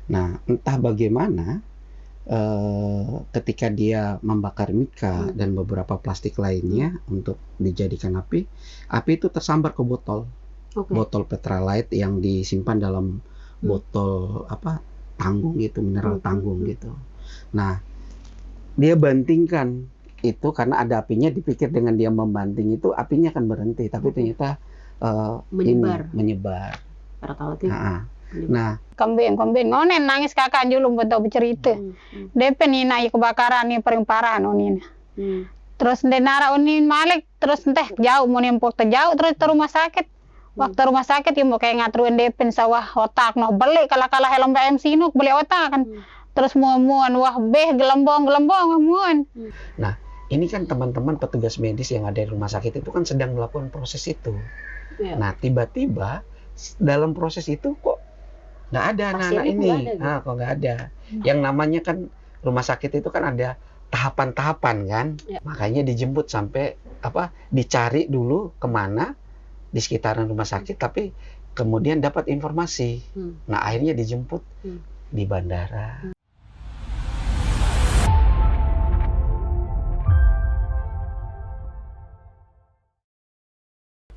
Nah, entah bagaimana ketika dia membakar mika dan beberapa plastik lainnya untuk dijadikan api itu tersambar ke botol. Botol Petralite yang disimpan dalam botol tanggung gitu, mineral tanggung gitu. Nah, dia bantingkan itu karena ada apinya, dipikir dengan dia membanting itu apinya akan berhenti, tapi ternyata menyebar. Nah, kambing ngonen nangis kakak julung betul bercerita. Depen ini naik kebakaran nih paling parah nonin. Terus denara unin malik terus entah jauh mau nempok jauh terus ke rumah sakit. Waktu rumah sakit ya mau kayak ngaturin depen sawah otak noh beli kala helm BMC nuk beli otak kan. Terus muan wah gelembong muan. Nah, ini kan teman-teman petugas medis yang ada di rumah sakit itu kan sedang melakukan proses itu. Nah, tiba-tiba dalam proses itu kok nggak ada anak-anak ini. Kok nggak ada. Yang namanya kan rumah sakit itu kan ada tahapan-tahapan kan. Makanya dijemput sampai dicari dulu kemana di sekitaran rumah sakit, tapi kemudian dapat informasi. Nah, akhirnya dijemput di bandara.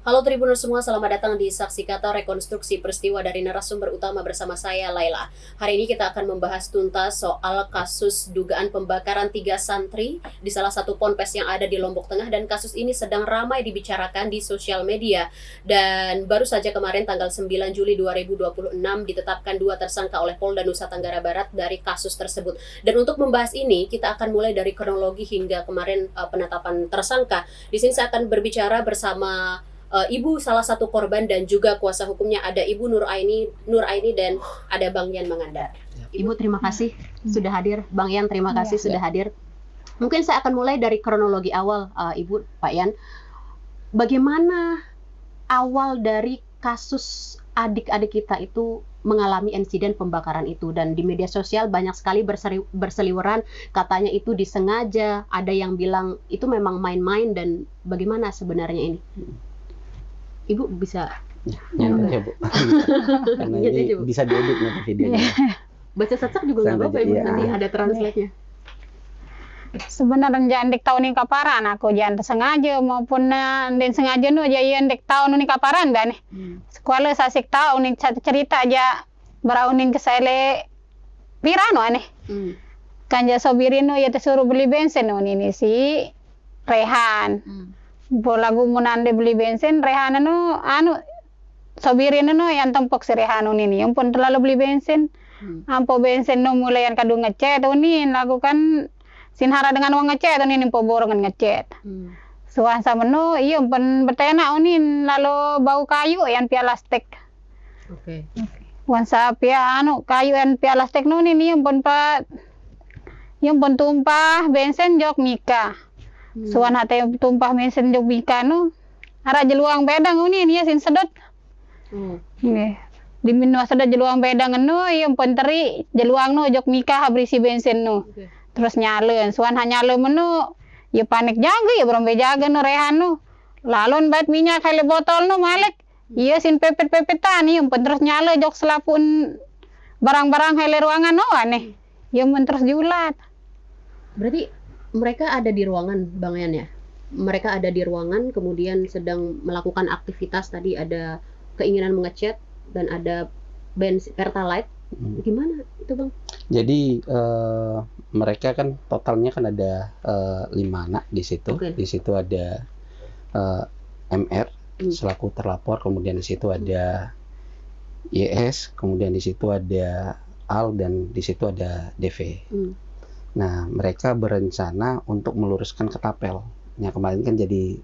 Halo Tribuners semua, selamat datang di Saksi Kata Rekonstruksi Peristiwa dari narasumber utama bersama saya, Laila. Hari ini kita akan membahas tuntas soal kasus dugaan pembakaran 3 santri di salah satu ponpes yang ada di Lombok Tengah, dan kasus ini sedang ramai dibicarakan di sosial media. Dan baru saja kemarin tanggal 9 Juli 2026 ditetapkan 2 tersangka oleh Polda Nusa Tenggara Barat dari kasus tersebut. Dan untuk membahas ini, kita akan mulai dari kronologi hingga kemarin penetapan tersangka. Di sini saya akan berbicara bersama ibu salah satu korban dan juga kuasa hukumnya, ada Ibu Nur Aini dan ada Bang Yan Mangandar. Ibu terima kasih sudah hadir, Bang Yan terima kasih sudah hadir. Mungkin saya akan mulai dari kronologi awal, Ibu, Pak Yan. Bagaimana awal dari kasus adik-adik kita itu mengalami insiden pembakaran itu, dan di media sosial banyak sekali berseliweran katanya itu disengaja, ada yang bilang itu memang main-main, dan bagaimana sebenarnya ini? Ibu bisa ya Bu. Karena ini bisa diedit nanti videonya. Baca sasak juga nggak apa-apa Ibu, nanti ada translate-nya. Sebenarnya jandik tahun ini kaparan aku jangan sengaja maupun dan sengaja nu aja dek tahun ini kaparan dan sekolah sasik tahu nih satu cerita aja beraunin ke saya pirano aneh. Kan jasa birino ya suruh beli bensin ini si Rehan. Lagu munande beli bensin Rehan sobirin yang tempok si Rehan ini yang pun terlalu beli bensin. Ampo bensin mulai yang kadung ngecet ini lagu kan sinhara dengan uang ngecet ini po borongan ngecet. Suan sama iya pun betena ini lalu bau kayu yang plastik. Wan sapi kayu yang plastik ini yang pun tumpah bensin jok mika. Suan hati tumpah bensin jok mika ara jeluang bedang ini ya sin sedot. Ini diminum sedot jeluang bedang yang pun teri jeluang jok mika berisi bensin terus nyalen suan nyale ya panik jaga ya berombe jaga Rehan lalon bat minyak kali botol malik iya sin pepet-pepetan yang pun terus nyale jok selapun barang-barang kali ruangan aneh yang pun terus diulat. Berarti mereka ada di ruangan Bang Yan ya? Mereka ada di ruangan kemudian sedang melakukan aktivitas, tadi ada keinginan mengecat dan ada bensin Pertalite. Gimana itu Bang? Jadi mereka kan totalnya kan ada 5 anak di situ. Di situ ada MR selaku terlapor, kemudian di situ ada YS, kemudian di situ ada Al, dan di situ ada DV. Nah, mereka berencana untuk meluruskan ketapel. Yang kemarin kan jadi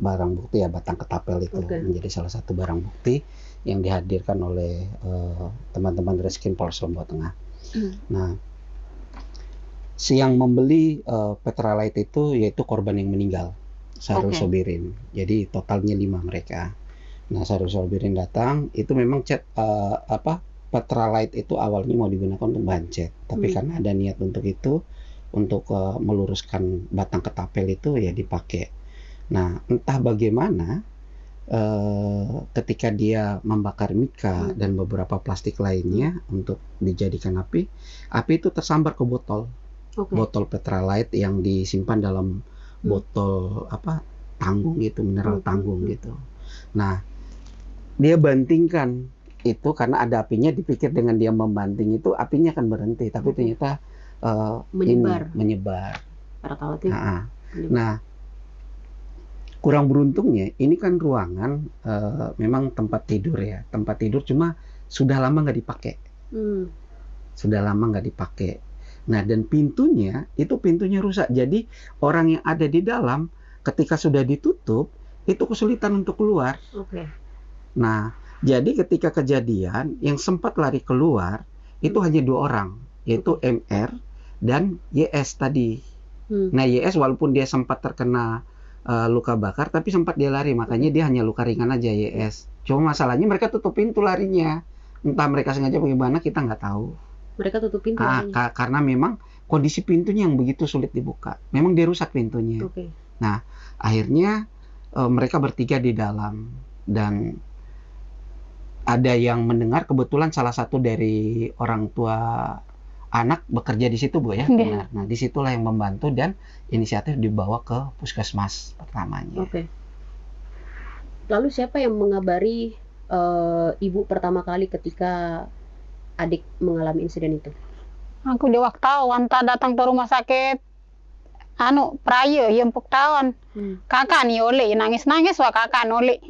barang bukti ya, batang ketapel itu menjadi salah satu barang bukti yang dihadirkan oleh teman-teman Reskrim Polres Lombok Tengah. Nah, yang membeli Petralite itu yaitu korban yang meninggal, Sarul Sobirin. Jadi totalnya 5 mereka. Nah, Sarul Sobirin datang, itu memang Petralite itu awalnya mau digunakan untuk bahan cat, tapi karena ada niat untuk itu, untuk meluruskan batang ketapel itu ya dipakai. Nah, entah bagaimana ketika dia membakar mika dan beberapa plastik lainnya untuk dijadikan api itu tersambar ke botol. Botol Petralite yang disimpan dalam botol tanggung gitu, mineral tanggung gitu. Nah, dia bantingkan itu karena ada apinya, dipikir dengan dia membanting itu apinya akan berhenti, tapi ternyata menyebar. Nah, kurang beruntungnya ini kan ruangan memang tempat tidur ya, tempat tidur cuma sudah lama nggak dipakai. Nah, dan pintunya rusak, jadi orang yang ada di dalam ketika sudah ditutup itu kesulitan untuk keluar. Nah, jadi ketika kejadian yang sempat lari keluar itu hanya 2 orang, yaitu MR dan YS tadi. Nah, YS walaupun dia sempat terkena luka bakar, tapi sempat dia lari, makanya dia hanya luka ringan aja YS. Cuma masalahnya mereka tutup pintu larinya. Entah mereka sengaja bagaimana, kita nggak tahu. Mereka tutup pintu karena memang kondisi pintunya yang begitu sulit dibuka. Memang dia rusak pintunya. Nah, akhirnya mereka bertiga di dalam, dan ada yang mendengar, kebetulan salah satu dari orang tua anak bekerja di situ, Bu ya. Benar. Nah, disitulah yang membantu dan inisiatif dibawa ke puskesmas pertamanya. Lalu siapa yang mengabari ibu pertama kali ketika adik mengalami insiden itu? Aku di wartawan datang ke rumah sakit Praya empuk tahun. Kakak nih oleh nangis wah kakak oleh.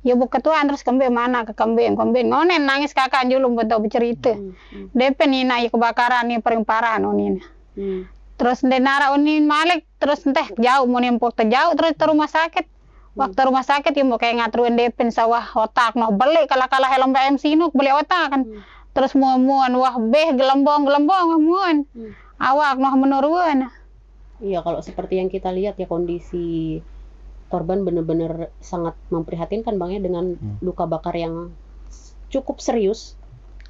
Ya bu ketuaan terus kembali mana ke kembali ngonen nangis kakak dulu betul bercerita. Depen ina ya kebakaran nih paling parah nonin. Terus denara unin malik terus entah jauh mau nempok jauh terus ke rumah sakit. Waktu rumah sakit ya mau kayak ngaturin depen sawah otak beli kalah helm BMC beli otak kan. Terus muan wah gelembong muan. Awak menurun. Iya, kalau seperti yang kita lihat ya, kondisi korban benar-benar sangat memprihatinkan Bang ya, dengan luka bakar yang cukup serius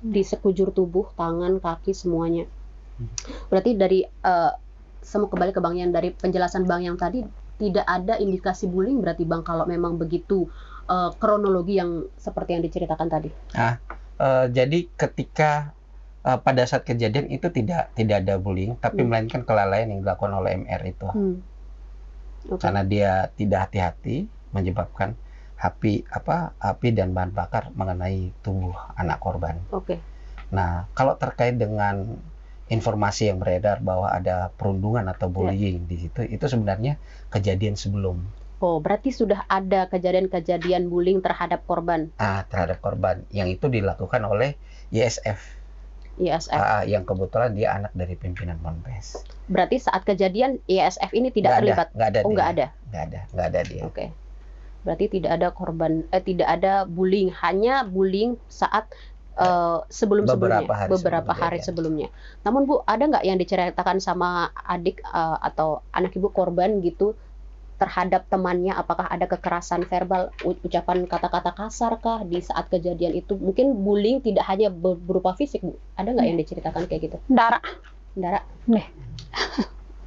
di sekujur tubuh, tangan, kaki, semuanya. Berarti dari semua kembali ke Bang yang dari penjelasan Bang yang tadi, tidak ada indikasi bullying berarti Bang kalau memang begitu kronologi yang seperti yang diceritakan tadi. Jadi ketika pada saat kejadian itu tidak ada bullying, tapi melainkan kelalaian yang dilakukan oleh MR itu. Karena dia tidak hati-hati menyebabkan api dan bahan bakar mengenai tubuh anak korban. Nah, kalau terkait dengan informasi yang beredar bahwa ada perundungan atau bullying di situ, itu sebenarnya kejadian sebelum. Berarti sudah ada kejadian-kejadian bullying terhadap korban. Terhadap korban yang itu dilakukan oleh YSF. Yang kebetulan dia anak dari pimpinan Ponpes. Berarti saat kejadian YSF ini tidak terlibat? Nggak ada dia. Berarti tidak ada korban, tidak ada bullying, hanya bullying saat beberapa hari sebelumnya. Namun Bu, ada nggak yang diceritakan sama adik atau anak ibu korban gitu terhadap temannya? Apakah ada kekerasan verbal, ucapan kata-kata kasar kah di saat kejadian itu? Mungkin bullying tidak hanya berupa fisik, Bu. Ada nggak yang diceritakan kayak gitu? Darah.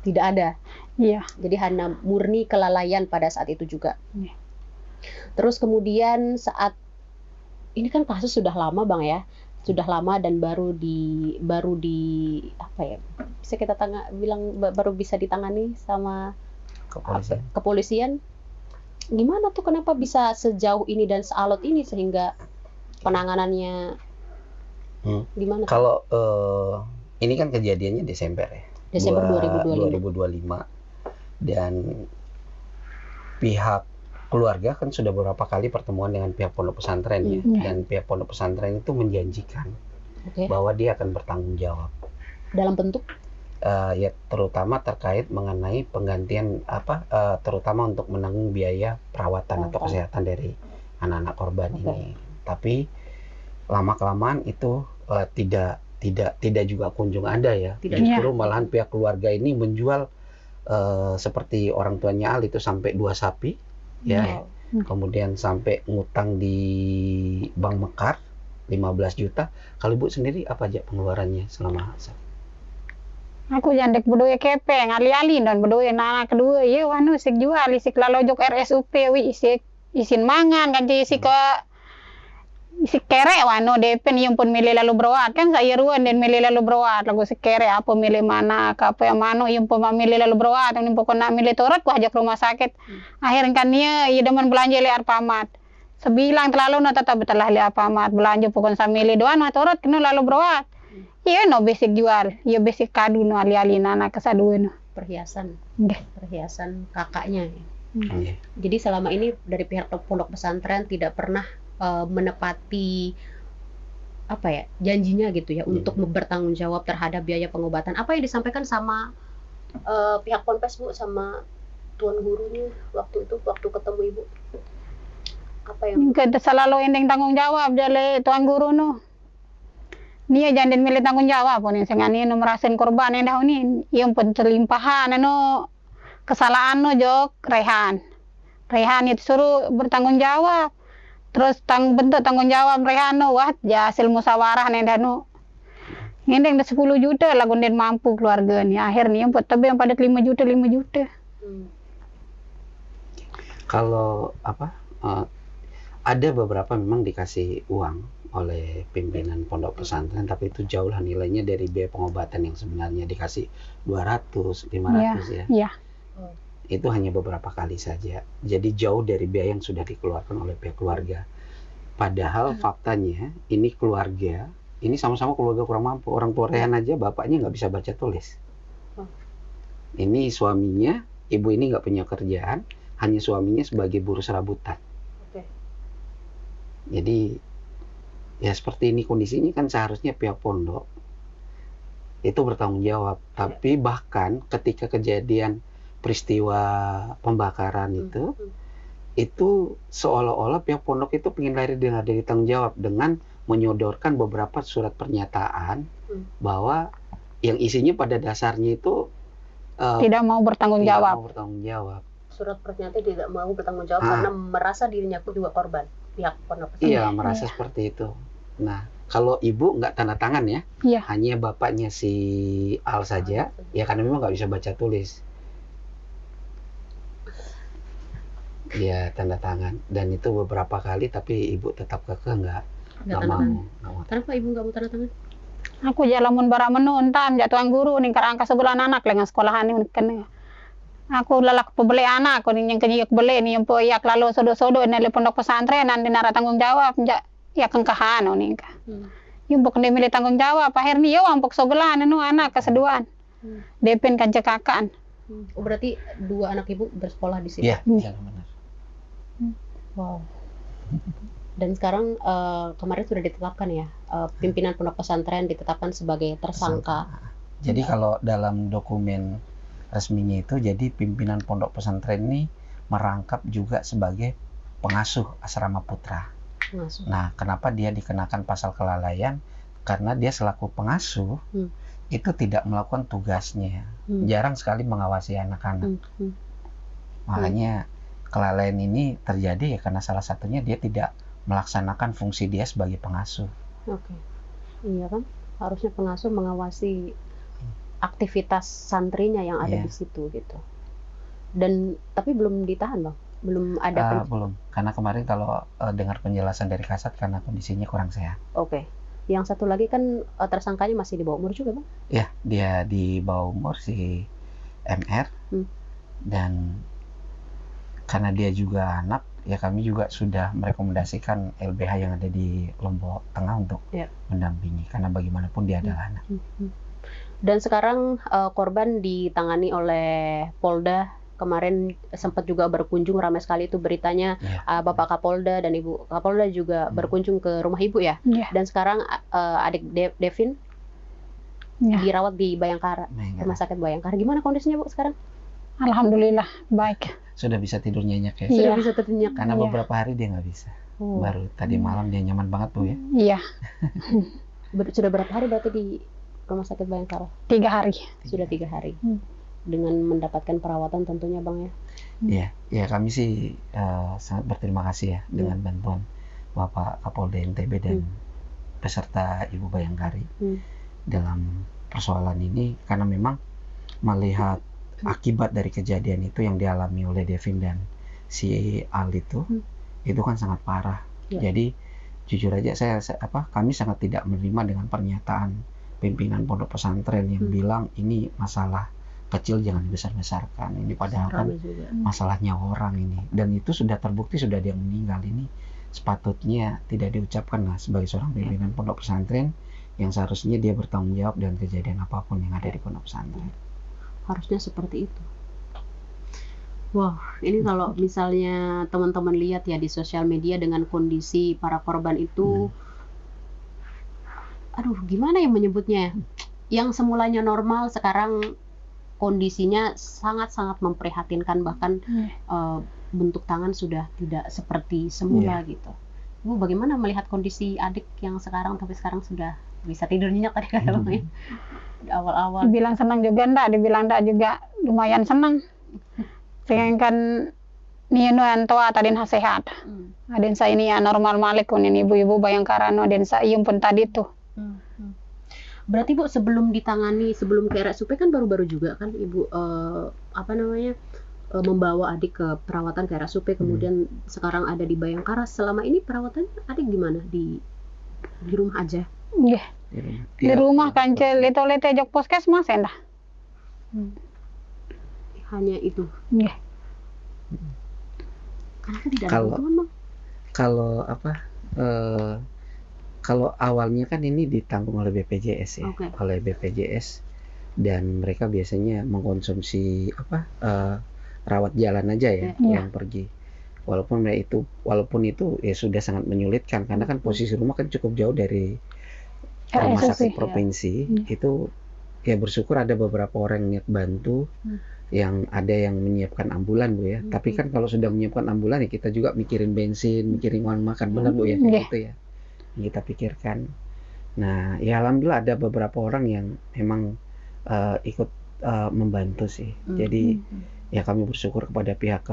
Tidak ada. Iya. Jadi hanya murni kelalaian pada saat itu juga. Terus kemudian saat ini kan kasus sudah lama Bang ya, sudah lama dan baru di apa ya? Bisa kita bilang baru bisa ditangani sama kepolisian. Gimana tuh, kenapa bisa sejauh ini dan sealot ini sehingga penanganannya gimana? Kalau ini kan kejadiannya Desember ya. Desember 2025. Dan pihak keluarga kan sudah beberapa kali pertemuan dengan pihak pondok pesantren ya. Dan pihak pondok pesantren itu menjanjikan bahwa dia akan bertanggung jawab. Dalam bentuk? Ya terutama terkait mengenai penggantian terutama untuk menanggung biaya perawatan atau kesehatan dari anak-anak korban ini. Tapi lama-kelamaan itu tidak juga kunjung ada ya. Justru malahan pihak keluarga ini menjual seperti orang tuanya Ali itu sampai 2 sapi ya. Kemudian sampai ngutang di Bank Mekar 15 juta. Kalau Ibu sendiri apa aja pengeluarannya selama Aku jandek bedoya kepeng ali-ali dan bedoya anak kedua ya sik jual sik lalojok RSUP wi sik isin mangan kan isi ke isi kere wano depen yang pun milih lalu berawat kan saya ruan dan milih lalu berawat lagu si kere apa milih mana apa yang mano yang pun milih lalu berawat yang pokoknya milih torot ku ajak rumah sakit akhirnya kan dia iya demen belanja li Alfamart sebilang terlalu no tetap telah li Alfamart belanja pokoknya saya milih doan no torot kena lalu berawat iya no basic jual iya basic kado no ali-ali nana kesadua no Perhiasan kakaknya. Iya. Jadi selama ini dari pihak pondok pesantren tidak pernah menepati apa ya janjinya gitu ya untuk bertanggung jawab terhadap biaya pengobatan. Apa yang disampaikan sama pihak ponpes Bu sama tuan gurunya waktu itu waktu ketemu Ibu? Apa yang kita selalu ending tanggung jawab jale tuan guru no. Nia jangan milih tanggung jawab pun yang sengani no merasain korban yang dah ini yang pun terlimpahan no kesalahan no jok Rehan itu suruh bertanggung jawab terus bentuk tanggung jawab Rehan no wah ya hasil musyawarah nih dah no ngendeng 10 juta lagu den mampu keluarga nih akhirnya yang buat tapi yang pada 5 juta. Kalau apa ada beberapa memang dikasih uang oleh pimpinan pondok pesantren tapi itu jauh lah nilainya dari biaya pengobatan yang sebenarnya dikasih 200 500 ya. Itu hanya beberapa kali saja jadi jauh dari biaya yang sudah dikeluarkan oleh pihak keluarga padahal faktanya ini keluarga ini sama-sama keluarga kurang mampu orang tua Rehan aja bapaknya nggak bisa baca tulis ini suaminya ibu ini nggak punya kerjaan hanya suaminya sebagai buruh serabutan jadi ya seperti ini kondisinya kan seharusnya pihak pondok itu bertanggung jawab tapi bahkan ketika kejadian peristiwa pembakaran itu seolah-olah pihak pondok itu ingin lari dari tanggung jawab dengan menyodorkan beberapa surat pernyataan bahwa yang isinya pada dasarnya itu tidak mau bertanggung jawab. Surat pernyataan tidak mau bertanggung jawab karena merasa dirinya juga korban pihak pondok pesantren. Iya merasa seperti itu. Nah kalau ibu nggak tanda tangan ya, hanya bapaknya si Al saja, ya karena memang nggak bisa baca tulis. Ya tanda tangan dan itu beberapa kali tapi ibu tetap kekeh nggak mau. Kenapa ibu nggak mau tanda tangan? Aku jalamun bara menuntam jatuhan guru nih karena angka sebulan anak dengan sekolahan ini kan. Aku lalak pebeli anak aku nih yang kenyiak beli nih yang poyak lalu sodo-sodo ini pondok pesantren nanti nara tanggung jawab ya kengkahan nih kah. Yung bukan dia milih tanggung jawab akhirnya ya wampuk sogelan anu anak keseduan. Depin kan cekakan. Oh, berarti 2 anak ibu bersekolah di sini. Iya, benar. Wow. Dan sekarang kemarin sudah ditetapkan ya pimpinan pondok pesantren ditetapkan sebagai tersangka. Jadi kalau dalam dokumen resminya itu jadi pimpinan pondok pesantren ini merangkap juga sebagai pengasuh asrama putra. Nah, kenapa dia dikenakan pasal kelalaian? Karena dia selaku pengasuh itu tidak melakukan tugasnya, jarang sekali mengawasi anak-anak. Makanya kelalaian ini terjadi ya karena salah satunya dia tidak melaksanakan fungsi dia sebagai pengasuh. Iya kan, harusnya pengasuh mengawasi aktivitas santrinya yang ada di situ gitu. Dan tapi belum ditahan Bang? Belum ada belum, karena kemarin kalau dengar penjelasan dari Kasat karena kondisinya kurang sehat. Yang satu lagi kan tersangkanya masih di bawah umur juga Bang? Ya, dia di bawah umur si MR dan karena dia juga anak ya kami juga sudah merekomendasikan LBH yang ada di Lombok Tengah untuk mendampingi karena bagaimanapun dia adalah anak. Dan sekarang korban ditangani oleh Polda. Kemarin sempat juga berkunjung, ramai sekali itu beritanya, Bapak Kapolda dan Ibu Kapolda juga berkunjung ke rumah Ibu ya. Dan sekarang adik Devin dirawat di Bayangkara, Rumah Sakit Bayangkara. Gimana kondisinya Bu sekarang? Alhamdulillah baik. Sudah bisa tidur nyenyak ya? Sudah bisa tidur nyenyak. Karena beberapa hari dia nggak bisa. Baru tadi malam dia nyaman banget Bu ya? Iya. Sudah berapa hari berarti di Rumah Sakit Bayangkara? 3 hari. Sudah 3 hari. Dengan mendapatkan perawatan tentunya Bang ya. Ya kami sih sangat berterima kasih ya dengan bantuan Bapak Kapolda NTB dan beserta Ibu Bayangkari dalam persoalan ini karena memang melihat akibat dari kejadian itu yang dialami oleh Devin dan si Al itu itu kan sangat parah. Jadi jujur aja kami sangat tidak menerima dengan pernyataan pimpinan pondok pesantren yang bilang ini masalah kecil, jangan dibesar-besarkan. Ini padahal kan masalahnya orang ini, dan itu sudah terbukti, sudah ada yang meninggal. Ini sepatutnya tidak diucapkan lah sebagai seorang pimpinan pondok pesantren yang seharusnya dia bertanggung jawab dengan kejadian apapun yang ada di pondok pesantren. Harusnya seperti itu. Wah, ini kalau misalnya teman-teman lihat ya di sosial media dengan kondisi para korban itu, aduh gimana ya menyebutnya, yang semulanya normal sekarang kondisinya sangat-sangat memprihatinkan, bahkan bentuk tangan sudah tidak seperti semula gitu. Ibu bagaimana melihat kondisi adik yang sekarang sampai sekarang sudah bisa tidur nyenyak tadi kata Bang ya? Di awal-awal. Dibilang senang juga enggak, dibilang enggak juga lumayan senang. Sedangkan Nino yang tua tadi sehat. Aden saya ini ya normal malik ini ibu-ibu Bayangkara no aden saya pun tadi tuh. Berarti Bu sebelum ditangani, sebelum ke RSUP kan baru-baru juga kan Ibu membawa adik ke perawatan ke RSUP, kemudian sekarang ada di Bayangkara. Selama ini perawatannya adik gimana? Di rumah aja? Iya. Di rumah kan lete jok puskesmas endah. Hanya itu. Iya. Karena kan tidak ada bantuan, Bang. Kalau awalnya kan ini ditanggung oleh BPJS ya, oleh BPJS, dan mereka biasanya mengkonsumsi rawat jalan aja ya yang pergi. Walaupun itu ya sudah sangat menyulitkan karena kan posisi rumah kan cukup jauh dari rumah sakit provinsi. Itu ya bersyukur ada beberapa orang yang niat bantu, yang ada yang menyiapkan ambulan Bu ya. Tapi kan kalau sudah menyiapkan ambulan ya kita juga mikirin bensin, mikirin uang makan, benar Bu ya, kayak gitu ya. Kita pikirkan. Nah, ya alhamdulillah ada beberapa orang yang memang ikut membantu sih. Jadi ya kami bersyukur kepada pihak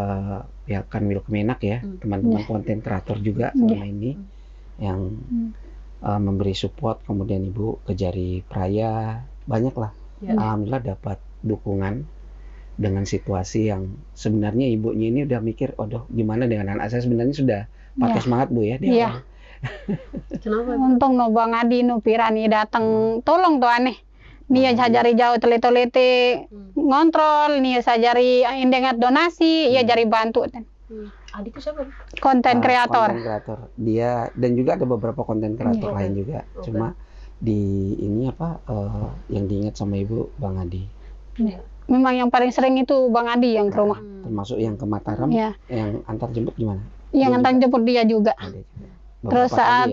Kanwil Kemenak ya, teman-teman konten kreator juga selama ini yang memberi support, kemudian Ibu Kejari Praya, banyak lah. Alhamdulillah dapat dukungan dengan situasi yang sebenarnya ibunya ini udah mikir, aduh gimana dengan anak saya, sebenarnya sudah pakai semangat Bu ya di awal. Kenapa? Untung no Bang Adi no Pirani datang tolong tuh aneh. Nia sajari jauh teliti ngontrol, nia sajari indengat donasi, ia jari bantu. Adik itu siapa? Konten kreator. Konten kreator. Dia dan juga ada beberapa konten kreator lain juga. Cuma di ini yang diingat sama Ibu Bang Adi. Memang yang paling sering itu Bang Adi yang ke rumah. Termasuk yang ke Mataram, yang antar jemput gimana? Yang antar jemput dia juga. Terus saat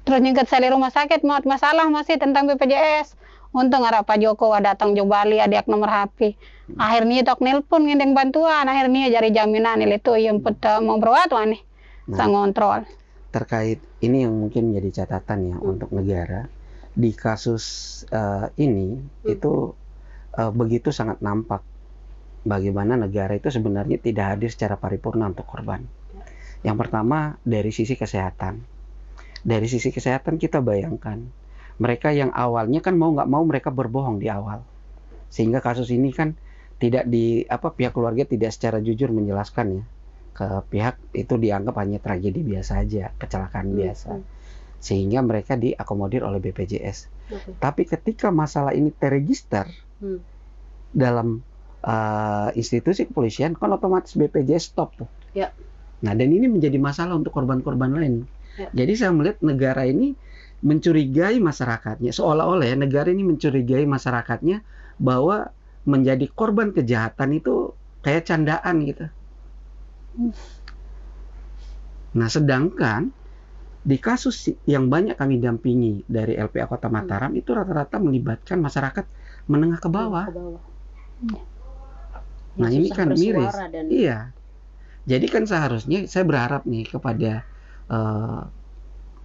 terus nyingkat saya di rumah sakit mau masalah masih tentang BPJS. Untung arah Pak Joko datang Jo Bali ada nomor HP. Akhirnya tok nelpon ngendeng bantuan, akhirnya jari jaminan itu yang mau berawat nih. Sang ngontrol. Terkait ini yang mungkin menjadi catatan ya untuk negara di kasus ini itu begitu sangat nampak bagaimana negara itu sebenarnya tidak hadir secara paripurna untuk korban. Yang pertama dari sisi kesehatan. Dari sisi kesehatan kita bayangkan, mereka yang awalnya kan mau nggak mau mereka berbohong di awal. Sehingga kasus ini kan tidak pihak keluarga tidak secara jujur menjelaskan ya. Ke pihak itu dianggap hanya tragedi biasa aja, kecelakaan biasa. Sehingga mereka diakomodir oleh BPJS. Tapi ketika masalah ini terregister dalam institusi kepolisian, kan otomatis BPJS stop tuh. Nah, dan ini menjadi masalah untuk korban-korban lain. Jadi saya melihat negara ini mencurigai masyarakatnya, seolah-olah ya negara ini mencurigai masyarakatnya bahwa menjadi korban kejahatan itu kayak candaan gitu. Nah, sedangkan di kasus yang banyak kami dampingi dari LPA Kota Mataram itu rata-rata melibatkan masyarakat menengah ke bawah. Nah, ini kan miris. Iya. Jadi kan seharusnya saya berharap nih kepada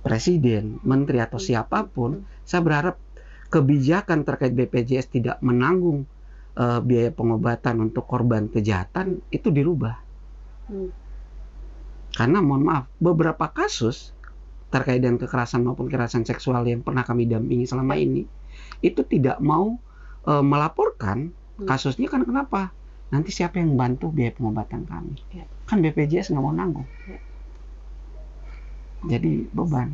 presiden, menteri atau siapapun, saya berharap kebijakan terkait BPJS tidak menanggung biaya pengobatan untuk korban kejahatan itu dirubah. Karena mohon maaf, beberapa kasus terkait dengan kekerasan maupun kekerasan seksual yang pernah kami dampingi selama ini itu tidak mau melaporkan kasusnya kan kenapa? Nanti siapa yang bantu biaya pengobatan kami? kan BPJS nggak mau nanggung. Jadi beban.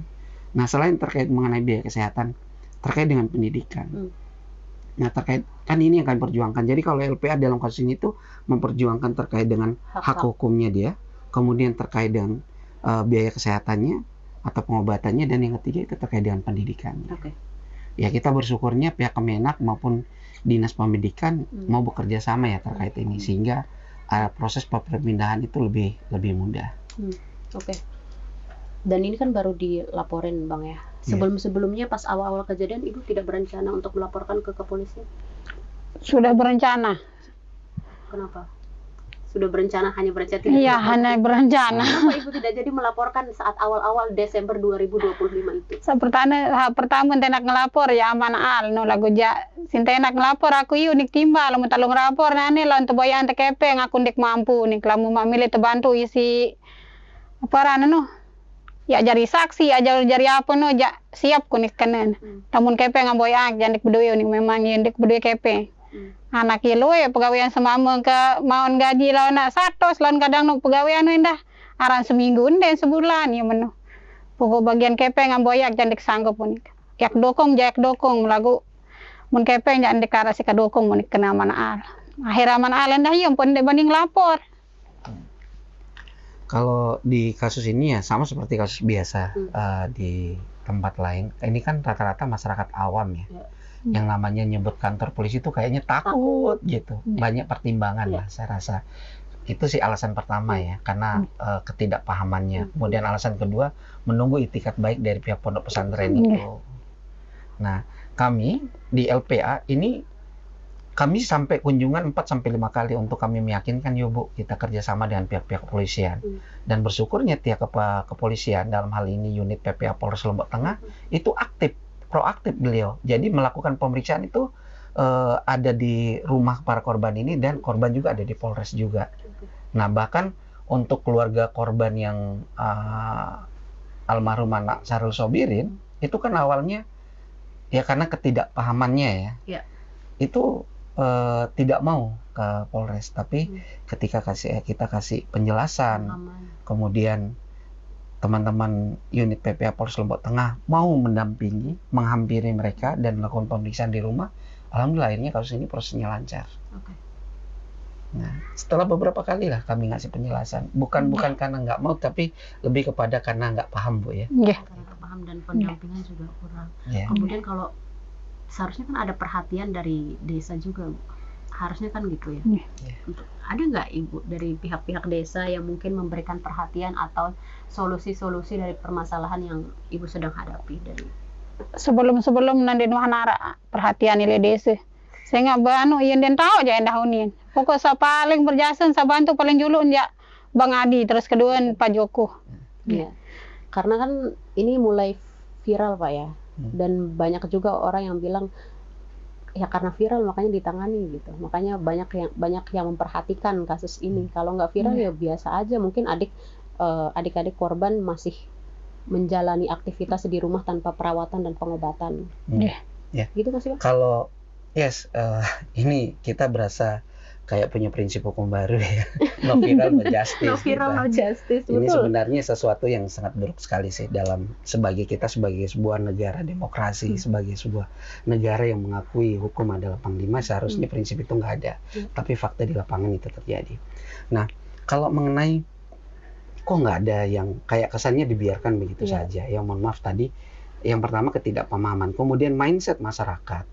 Nah, selain terkait mengenai biaya kesehatan, terkait dengan pendidikan. Nah, terkait kan ini yang kami perjuangkan. Jadi kalau LPA dalam kasus ini tuh memperjuangkan terkait dengan hak hukumnya dia, kemudian terkait dengan biaya kesehatannya atau pengobatannya, dan yang ketiga itu terkait dengan pendidikannya. Ya, kita bersyukurnya pihak Kemenak maupun Dinas Pendidikan mau bekerja sama ya terkait ini, sehingga proses perpindahan itu lebih mudah. Dan ini kan baru dilaporin Bang ya. Sebelumnya pas awal-awal kejadian Ibu tidak berencana untuk melaporkan ke kepolisian? Sudah berencana. Kenapa? Sudah berencana, hanya berencana tidak? Iya, hanya berencana. Kenapa Ibu tidak jadi melaporkan saat awal-awal Desember 2025 itu? Pertama tenak ngelapor ya aman al no lagu ja sintenak ngelapor aku unik timbal mau talung rapor nane lah untuk bayar kepeng aku ndik mampu nih kelamu mamile terbantu isi apa rana no ya jari saksi ya jari apa no ja siap kunik kanan tamun kepeng amboyak jandik bedue unik memang yendik bedue kepeng anak ilu ya pegawaian semama ke maun gaji lawan nak satu lawan kadang no pegawaian indah aran seminggu dan sebulan ya menu pokok bagian kepeng amboyak jandik sanggup unik yak dokong lagu mun kepeng jandik karasi ka dokong unik kena mana al akhir aman al indah yang pun banding lapor. Kalau di kasus ini ya sama seperti kasus biasa di tempat lain. Ini kan rata-rata masyarakat awam ya. Yang namanya nyebut kantor polisi itu kayaknya takut gitu. Banyak pertimbangan lah saya rasa. Itu sih alasan pertama ya, karena ketidakpahamannya. Kemudian alasan kedua, menunggu itikat baik dari pihak pondok pesantren itu. Nah, kami di LPA ini kami sampai kunjungan 4-5 kali untuk kami meyakinkan, yuk Bu, kita kerjasama dengan pihak-pihak kepolisian. Dan bersyukurnya pihak kepolisian, dalam hal ini unit PPA Polres Lombok Tengah, itu proaktif beliau. Jadi melakukan pemeriksaan itu ada di rumah para korban ini, dan korban juga ada di Polres juga. Nah, bahkan untuk keluarga korban yang almarhum anak Syahrul Sobirin, itu kan awalnya, ya karena ketidakpahamannya ya. Itu tidak mau ke Polres, tapi ketika kita kasih penjelasan, kemudian teman-teman unit PPA Polres Lombok Tengah mau mendampingi, menghampiri mereka dan melakukan pemeriksaan di rumah, alhamdulillah akhirnya kasus ini prosesnya lancar. Nah, setelah beberapa kali lah kami ngasih penjelasan, bukan karena nggak mau, tapi lebih kepada karena nggak paham Bu ya. Karena paham dan pendampingan juga kurang. Kemudian kalau seharusnya kan ada perhatian dari desa juga, Bu. Harusnya kan gitu ya. Ada nggak Ibu dari pihak-pihak desa yang mungkin memberikan perhatian atau solusi-solusi dari permasalahan yang Ibu sedang hadapi dari sebelum nanti nuhanara perhatian ile desa. Saya nggak banu yang den tahu aja endah unin. Pokok sa paling berjasa sa bantu paling julun ya Bang Adi, terus kedua Pak Joko. Karena kan ini mulai viral Pak ya. Dan banyak juga orang yang bilang ya karena viral makanya ditangani gitu. Makanya banyak yang memperhatikan kasus ini. Kalau nggak viral ya biasa aja. Mungkin adik-adik korban masih menjalani aktivitas di rumah tanpa perawatan dan pengobatan. Gitu Mas Iwan? Kalau ini kita berasa kayak punya prinsip hukum baru ya. No viral, no justice. No viral, no justice. Ini sebenarnya sesuatu yang sangat buruk sekali sih sebagai sebuah negara demokrasi, sebagai sebuah negara yang mengakui hukum adalah panglima, seharusnya prinsip itu nggak ada. Tapi fakta di lapangan itu terjadi. Nah, kalau mengenai kok nggak ada yang kayak kesannya dibiarkan begitu saja. Ya mohon maaf tadi, yang pertama ketidakpahaman, kemudian mindset masyarakat.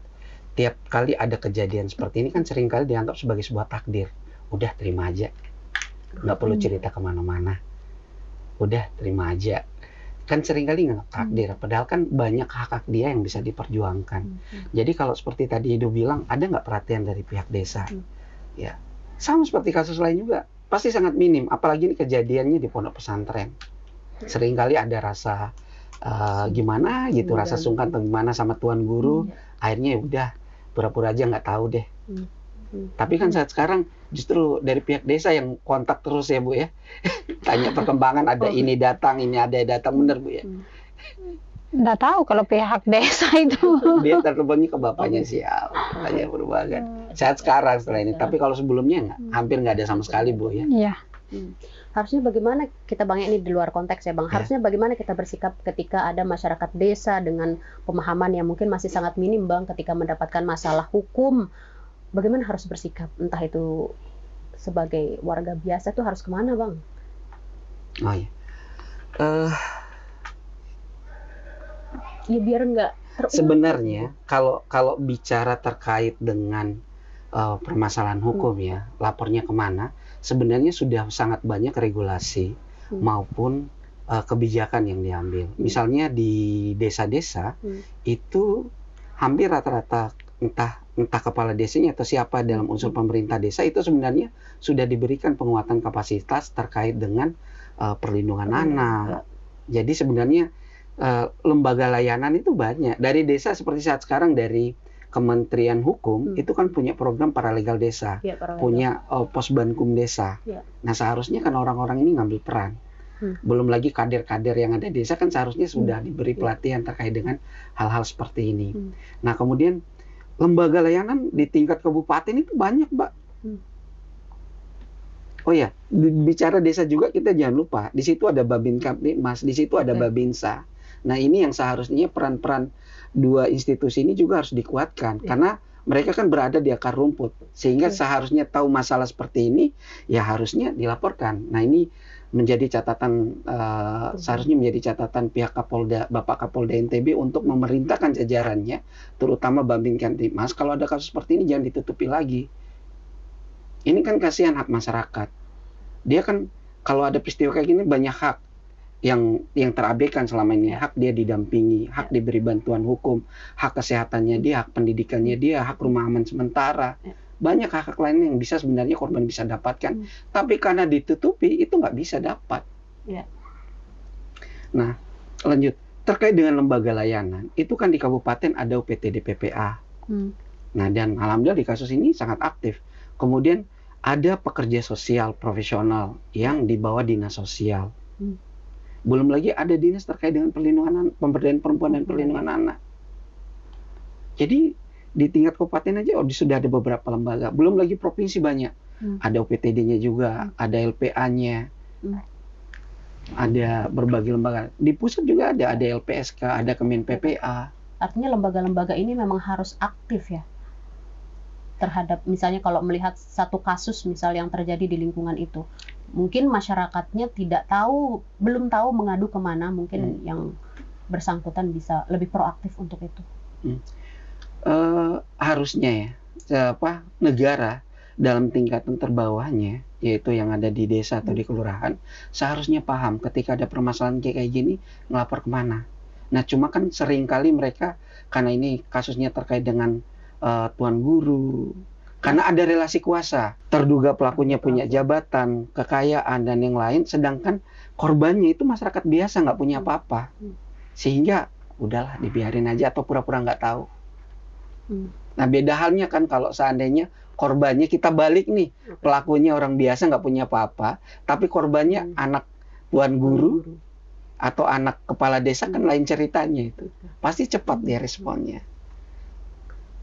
Tiap kali ada kejadian seperti ini kan seringkali dianggap sebagai sebuah takdir. Udah terima aja, nggak perlu cerita kemana-mana. Udah terima aja. Kan seringkali nggak takdir, padahal kan banyak hak-hak dia yang bisa diperjuangkan. Jadi kalau seperti tadi Edo bilang, ada nggak perhatian dari pihak desa? Ya, sama seperti kasus lain juga, pasti sangat minim. Apalagi ini kejadiannya di pondok pesantren. Seringkali ada rasa gimana gitu, rasa sungkan atau gimana sama tuan guru. Akhirnya ya udah pura-pura aja nggak tahu deh. Tapi kan saat sekarang justru dari pihak desa yang kontak terus ya Bu ya. Tanya perkembangan, ada ini datang, ini ada datang, bener Bu ya. Nggak tahu kalau pihak desa itu. Dia terhubungnya ke bapaknya sial, tanya perubahan. Saat sekarang setelah ini, tapi kalau sebelumnya nggak, hampir nggak ada sama sekali Bu ya. Harusnya bagaimana kita Bang, ini di luar konteks ya Bang, harusnya bagaimana kita bersikap ketika ada masyarakat desa dengan pemahaman yang mungkin masih sangat minim Bang, ketika mendapatkan masalah hukum, bagaimana harus bersikap, entah itu sebagai warga biasa tuh harus kemana Bang? Oh iya. Ya biar nggak terulang. Sebenarnya kalau bicara terkait dengan permasalahan hukum ya, lapornya kemana, sebenarnya sudah sangat banyak regulasi maupun kebijakan yang diambil. Misalnya di desa-desa itu hampir rata-rata entah kepala desanya atau siapa dalam unsur pemerintah desa itu sebenarnya sudah diberikan penguatan kapasitas terkait dengan perlindungan anak. Jadi sebenarnya lembaga layanan itu banyak. Dari desa seperti saat sekarang dari Kementerian Hukum itu kan punya program paralegal desa, punya posbankum desa. Nah seharusnya kan orang-orang ini ngambil peran. Belum lagi kader-kader yang ada di desa kan seharusnya sudah diberi pelatihan terkait dengan hal-hal seperti ini. Nah kemudian lembaga layanan di tingkat kabupaten itu banyak, Mbak. Oh ya, bicara desa juga kita jangan lupa, di situ ada Babinkamtibmas, di situ ada Babinsa. Nah ini yang seharusnya peran-peran dua institusi ini juga harus dikuatkan karena mereka kan berada di akar rumput sehingga seharusnya tahu masalah seperti ini ya harusnya dilaporkan. Nah ini menjadi catatan seharusnya menjadi catatan pihak Kapolda, Bapak Kapolda NTB untuk memerintahkan jajarannya terutama Babinkamtibmas kalau ada kasus seperti ini jangan ditutupi lagi. Ini kan kasihan hak masyarakat. Dia kan kalau ada peristiwa kayak gini banyak hak yang terabaikan selama ini, hak dia didampingi, hak diberi bantuan hukum, hak kesehatannya dia, hak pendidikannya dia, hak rumah aman sementara, banyak hak-hak lain yang bisa sebenarnya korban bisa dapatkan, tapi karena ditutupi itu nggak bisa dapat. Nah, lanjut terkait dengan lembaga layanan, itu kan di kabupaten ada UPTD PPA. Nah, dan alhamdulillah di kasus ini sangat aktif. Kemudian ada pekerja sosial profesional yang dibawa dinas sosial. Belum lagi ada dinas terkait dengan perlindungan pemberdayaan perempuan dan perlindungan anak. Jadi di tingkat kabupaten aja sudah ada beberapa lembaga. Belum lagi provinsi banyak. Ada UPTD-nya juga, ada LPA-nya, ada berbagai lembaga. Di pusat juga ada LPSK, ada Kemen PPA. Artinya lembaga-lembaga ini memang harus aktif ya terhadap misalnya kalau melihat satu kasus misal yang terjadi di lingkungan itu. Mungkin masyarakatnya belum tahu mengadu kemana, mungkin yang bersangkutan bisa lebih proaktif untuk itu. Harusnya ya, negara dalam tingkatan terbawahnya, yaitu yang ada di desa atau di kelurahan, seharusnya paham ketika ada permasalahan kayak gini, ngelapor kemana. Nah cuma kan seringkali mereka, karena ini kasusnya terkait dengan tuan guru, karena ada relasi kuasa, terduga pelakunya punya jabatan, kekayaan, dan yang lain, sedangkan korbannya itu masyarakat biasa, nggak punya apa-apa. Sehingga, udahlah, dibiarin aja atau pura-pura nggak tahu. Nah, beda halnya kan kalau seandainya korbannya kita balik nih, pelakunya orang biasa, nggak punya apa-apa, tapi korbannya anak tuan guru, atau anak kepala desa kan lain ceritanya itu. Pasti cepat dia responnya.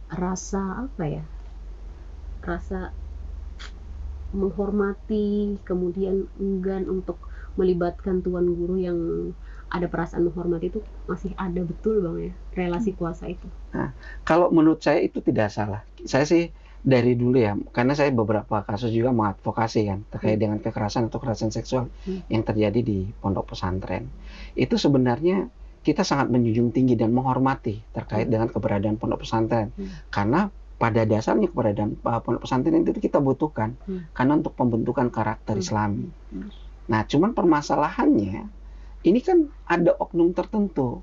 Rasa apa ya? Rasa menghormati, kemudian enggan untuk melibatkan tuan guru yang ada perasaan menghormati itu masih ada betul Bang ya, relasi kuasa itu. Nah, kalau menurut saya itu tidak salah. Saya sih dari dulu ya, karena saya beberapa kasus juga mengadvokasi kan terkait dengan kekerasan atau kekerasan seksual yang terjadi di pondok pesantren. Itu sebenarnya kita sangat menjunjung tinggi dan menghormati terkait dengan keberadaan pondok pesantren. Karena pada dasarnya keberadaan pondok pesantren itu kita butuhkan karena untuk pembentukan karakter Islami. Nah, cuman permasalahannya ini kan ada oknum tertentu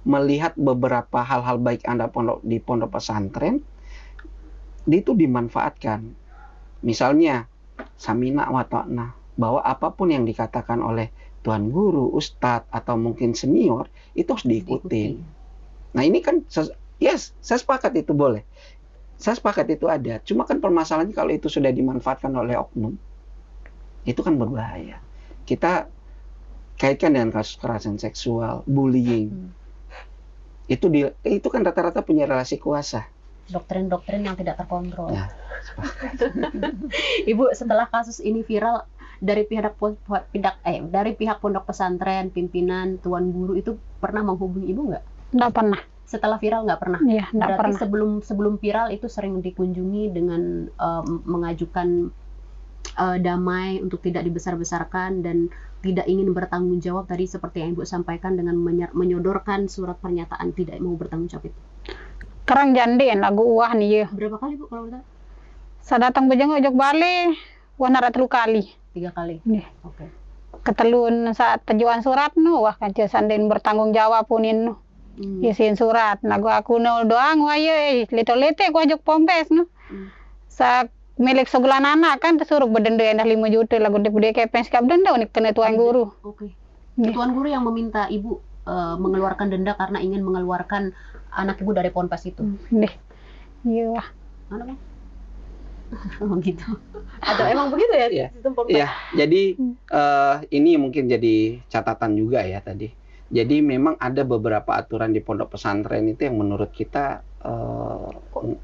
melihat beberapa hal-hal baik Anda di pondok pesantren itu dimanfaatkan. Misalnya samina wa ta'na, bahwa apapun yang dikatakan oleh tuan guru, ustadz atau mungkin senior itu harus diikuti. Nah, ini kan saya sepakat itu boleh. Saya sepakat itu ada. Cuma kan permasalahannya kalau itu sudah dimanfaatkan oleh oknum, itu kan berbahaya. Kita kaitkan dengan kasus kekerasan seksual, bullying. Itu kan rata-rata punya relasi kuasa. Doktrin-doktrin yang tidak terkontrol. Ya, Ibu, setelah kasus ini viral, dari pihak pondok pesantren, pimpinan, tuan guru itu pernah menghubungi ibu nggak? Nggak pernah. Setelah viral nggak pernah? Iya, nggak Berarti pernah. sebelum viral itu sering dikunjungi dengan mengajukan damai untuk tidak dibesar-besarkan dan tidak ingin bertanggung jawab tadi seperti yang Ibu sampaikan dengan menyodorkan surat pernyataan tidak mau bertanggung jawab itu. Kerang janden lagu uah nih ya. Berapa kali Bu kalau kita? Saya datang bejeng ojok balik, wah narat 3 kali. 3 kali. Nih. Oke. Ketelun saat tujuan surat nu wah kaca sanden bertanggung jawab punin nu. Isiin surat. Lagu aku nol doang wah ye lito-lite ku ojok pompes nu. Sa milik sebulan anak kan tersuruh berdenda yang 5 juta lagu de kepeng sikap denda unik kena tuan guru. Oke. Nih. Tuan guru yang meminta Ibu mengeluarkan denda karena ingin mengeluarkan anak Ibu dari ponpes itu. Nih. Iya. Mana Bang? Oh gitu. Atau emang begitu ya? Iya. Sistem ponpes? Iya, jadi ini mungkin jadi catatan juga ya tadi. Jadi memang ada beberapa aturan di pondok pesantren itu yang menurut kita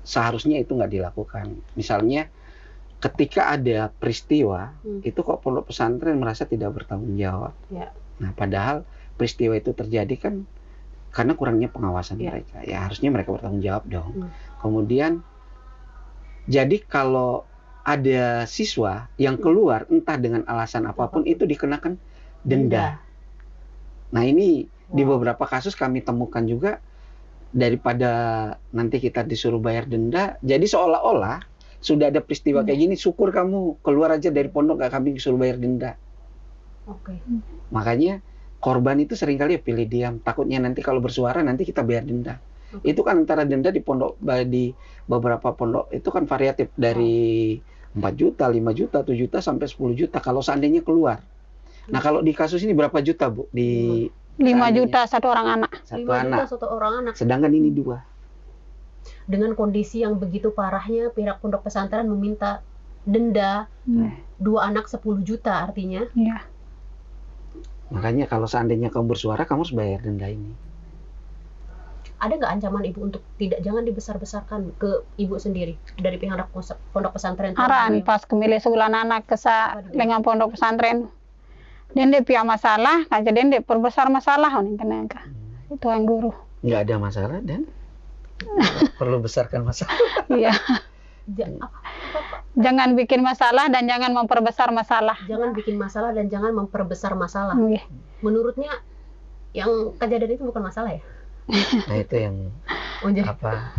seharusnya itu nggak dilakukan. Misalnya ketika ada peristiwa, itu kok pondok pesantren merasa tidak bertanggung jawab. Ya. Nah, padahal peristiwa itu terjadi kan karena kurangnya pengawasan mereka. Ya harusnya mereka bertanggung jawab dong. Kemudian, jadi kalau ada siswa yang keluar entah dengan alasan apapun itu dikenakan denda. Nah ini di beberapa kasus kami temukan juga daripada nanti kita disuruh bayar denda, jadi seolah-olah sudah ada peristiwa kayak gini, syukur kamu keluar aja dari pondok gak kami disuruh bayar denda. Oke. Makanya korban itu seringkali pilih diam, takutnya nanti kalau bersuara nanti kita bayar denda. Itu kan antara denda di pondok di beberapa pondok itu kan variatif dari 4 juta, 5 juta, 7 juta sampai 10 juta kalau seandainya keluar. Nah, kalau di kasus ini berapa juta, Bu? Di 5 juta satu orang anak. 5 juta satu orang anak. Sedangkan ini 2. Dengan kondisi yang begitu parahnya, pihak pondok pesantren meminta denda 2 anak 10 juta artinya. Iya. Makanya kalau seandainya kamu bersuara, kamu harus bayar denda ini. Ada nggak ancaman Ibu untuk jangan dibesar-besarkan ke Ibu sendiri dari pihak pondok pesantren? Aran pas kemilih sebulan anak kesa dengan pondok pesantren. Dende pia masalah, kaca dende perbesar masalah nih kena itu yang guru. Nggak ada masalah dan perlu besarkan masalah. Iya. Jangan bikin masalah dan jangan memperbesar masalah. Jangan bikin masalah dan jangan memperbesar masalah. Menurutnya yang kejadian itu bukan masalah ya? Nah itu yang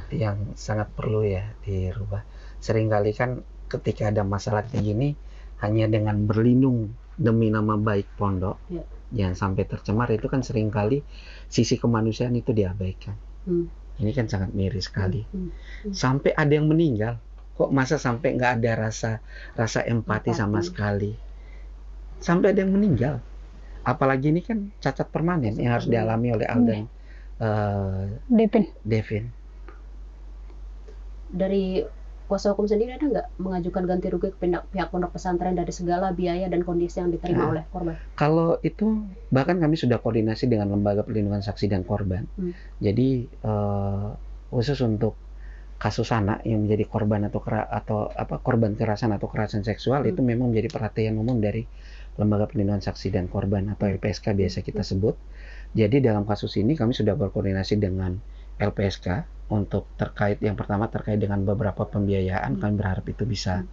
yang sangat perlu ya dirubah. Seringkali kan ketika ada masalah kayak gini hanya dengan berlindung demi nama baik pondok, jangan sampai tercemar, itu kan seringkali sisi kemanusiaan itu diabaikan. Ini kan sangat miris sekali. Sampai ada yang meninggal, kok masa sampai nggak ada rasa empati sama sekali. Sampai ada yang meninggal. Apalagi ini kan cacat permanen yang harus dialami oleh Aldan Devin. Dari kuasa hukum sendiri ada nggak mengajukan ganti rugi ke pihak pondok pesantren dari segala biaya dan kondisi yang diterima oleh korban? Kalau itu bahkan kami sudah koordinasi dengan Lembaga Perlindungan Saksi dan Korban. Jadi khusus untuk kasus anak yang menjadi korban atau korban kekerasan atau kekerasan seksual itu memang menjadi perhatian umum dari Lembaga Perlindungan Saksi dan Korban atau LPSK biasa kita sebut. Jadi dalam kasus ini kami sudah berkoordinasi dengan LPSK untuk yang pertama terkait dengan beberapa pembiayaan. Kami berharap itu bisa